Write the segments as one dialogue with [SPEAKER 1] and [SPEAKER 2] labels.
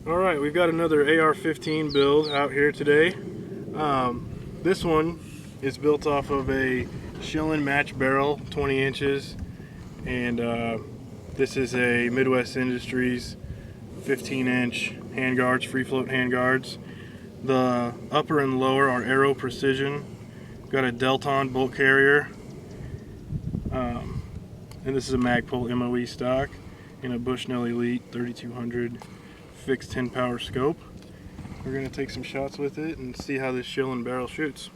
[SPEAKER 1] Alright, we've got another AR15 build out here today. This one is built off of a Shilen match barrel, 20 inches, and this is a Midwest Industries 15-inch handguards, free float handguards. The upper and lower are Aero precision. Got a Delton bolt carrier, and this is a Magpul MOE Stock in a Bushnell Elite 3200 fixed 10 power scope. We're going to take some shots with it and see how this Shilen barrel shoots.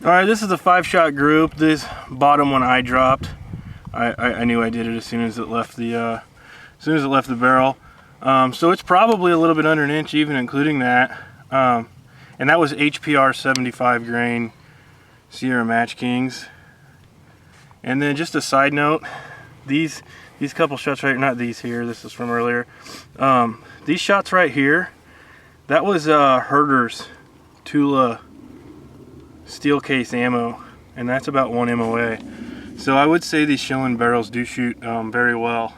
[SPEAKER 1] Alright, this is a 5-shot group. This bottom one I dropped. I knew I did it as soon as it left the barrel. So it's probably a little bit under an inch even, including that. And that was HPR 75 grain Sierra Match Kings. And then just a side note, these couple shots right, not these here, this is from earlier. These shots right here, that was Herder's Tula steel case ammo, and that's about 1 MOA. So I would say these Shilen barrels do shoot very well.